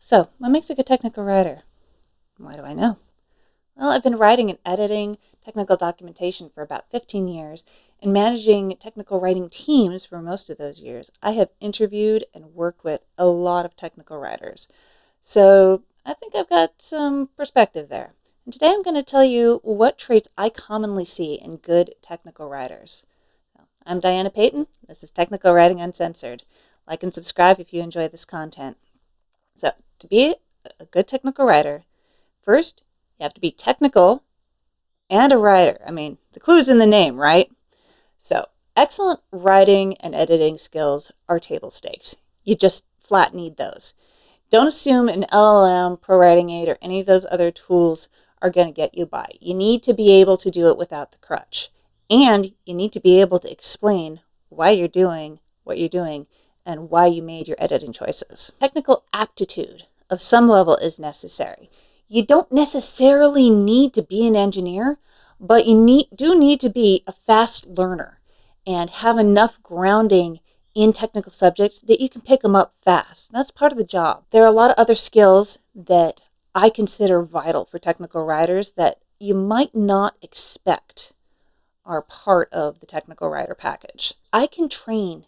So, what makes a good technical writer? Why do I know? Well, I've been writing and editing technical documentation for about 15 years and managing technical writing teams for most of those years. I have interviewed and worked with a lot of technical writers. So, I think I've got some perspective there. And today I'm going to tell you what traits I commonly see in good technical writers. I'm Diana Payton. This is Technical Writing Uncensored. Like and subscribe if you enjoy this content. So, to be a good technical writer, first, you have to be technical and a writer. I mean, the clue's in the name, right? So, excellent writing and editing skills are table stakes. You just flat need those. Don't assume an LLM, ProWriting Aid, or any of those other tools are going to get you by. You need to be able to do it without the crutch. And you need to be able to explain why you're doing what you're doing and why you made your editing choices. Technical aptitude of some level is necessary. You don't necessarily need to be an engineer, but you do need to be a fast learner and have enough grounding in technical subjects that you can pick them up fast. That's part of the job. There are a lot of other skills that I consider vital for technical writers that you might not expect are part of the technical writer package. I can train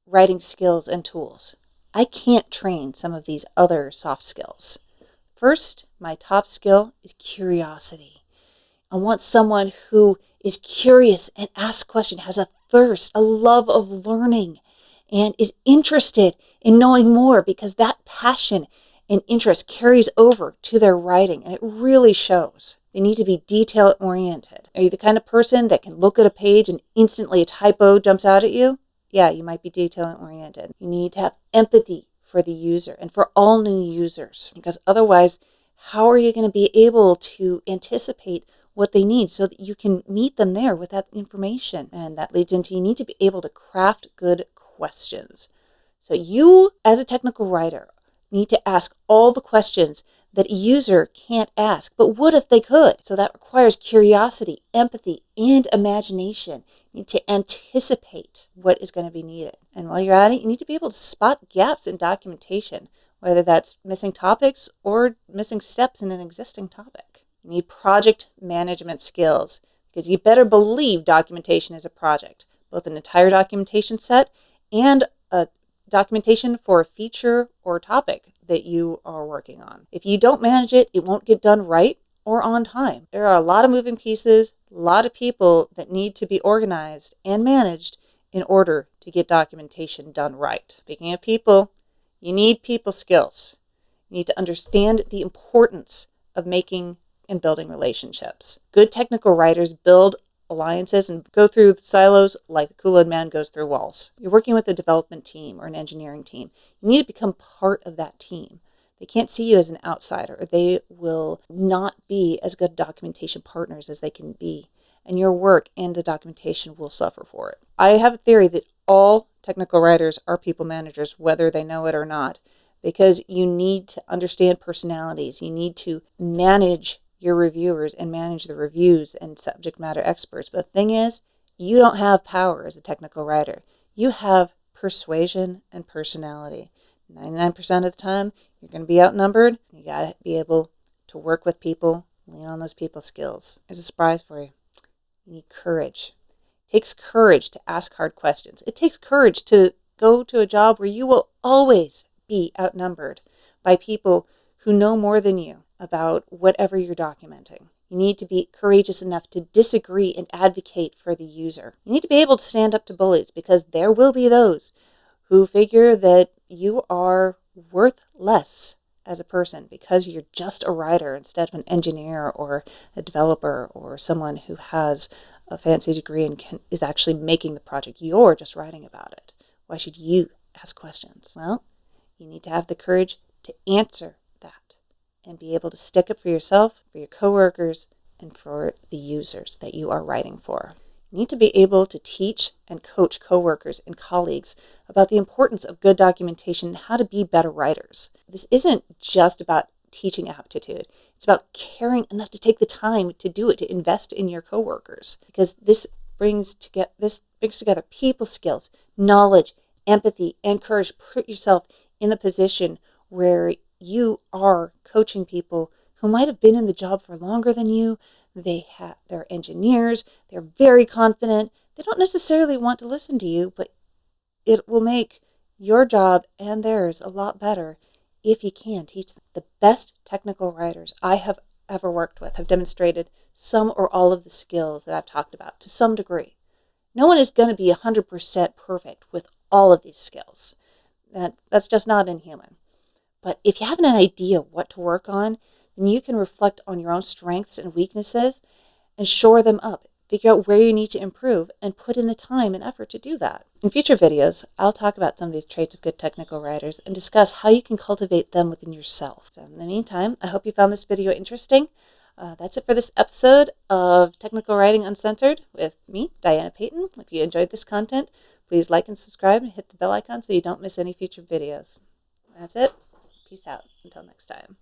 writing skills and tools. I can't train some of these other soft skills. First, my top skill is curiosity. I want someone who is curious and asks questions, has a thirst, a love of learning, and is interested in knowing more because that passion and interest carries over to their writing, and it really shows. They need to be detail-oriented. Are you the kind of person that can look at a page and instantly a typo jumps out at you? Yeah, you might be detail-oriented. You need to have empathy for the user and for all new users, because otherwise, how are you going to be able to anticipate what they need so that you can meet them there with that information? And that leads into you need to be able to craft good questions. So you, as a technical writer, need to ask all the questions that a user can't ask. But what if they could? So that requires curiosity, empathy, and imagination. You need to anticipate what is going to be needed. And while you're at it, you need to be able to spot gaps in documentation, whether that's missing topics or missing steps in an existing topic. You need project management skills, because you better believe documentation is a project, both an entire documentation set and a documentation for a feature or topic that you are working on. If you don't manage it, it won't get done right or on time. There are a lot of moving pieces, a lot of people that need to be organized and managed in order to get documentation done right. Speaking of people, you need people skills. You need to understand the importance of making and building relationships. Good technical writers build alliances and go through silos like the Kool-Aid Man goes through walls. You're working with a development team or an engineering team. You need to become part of that team. They can't see you as an outsider, or they will not be as good documentation partners as they can be. And your work and the documentation will suffer for it. I have a theory that all technical writers are people managers, whether they know it or not, because you need to understand personalities. You need to manage your reviewers and manage the reviews and subject matter experts. But the thing is, you don't have power as a technical writer. You have persuasion and personality. 99% of the time, you're going to be outnumbered. You got to be able to work with people, lean on those people skills. There's a surprise for you. You need courage. It takes courage to ask hard questions. It takes courage to go to a job where you will always be outnumbered by people who know more than you about whatever you're documenting. You need to be courageous enough to disagree and advocate for the user. You need to be able to stand up to bullies, because there will be those who figure that you are worth less as a person because you're just a writer instead of an engineer or a developer or someone who has a fancy degree and is actually making the project. You're just writing about it. Why should you ask questions? Well, you need to have the courage to answer that and be able to stick up for yourself, for your coworkers, and for the users that you are writing for. You need to be able to teach and coach coworkers and colleagues about the importance of good documentation and how to be better writers. This isn't just about teaching aptitude. It's about caring enough to take the time to do it, to invest in your coworkers, because this brings together people skills, knowledge, empathy, and courage. Put yourself in the position where you are coaching people who might have been in the job for longer than you. They're engineers. They're very confident. They don't necessarily want to listen to you, but it will make your job and theirs a lot better if you can teach them. The best technical writers I have ever worked with have demonstrated some or all of the skills that I've talked about to some degree. No one is going to be 100% perfect with all of these skills. That's just not inhuman. But if you have an idea what to work on, then you can reflect on your own strengths and weaknesses and shore them up. Figure out where you need to improve and put in the time and effort to do that. In future videos, I'll talk about some of these traits of good technical writers and discuss how you can cultivate them within yourself. So in the meantime, I hope you found this video interesting. That's it for this episode of Technical Writing Uncensored with me, Diana Payton. If you enjoyed this content, please like and subscribe and hit the bell icon so you don't miss any future videos. That's it. Peace out. Until next time.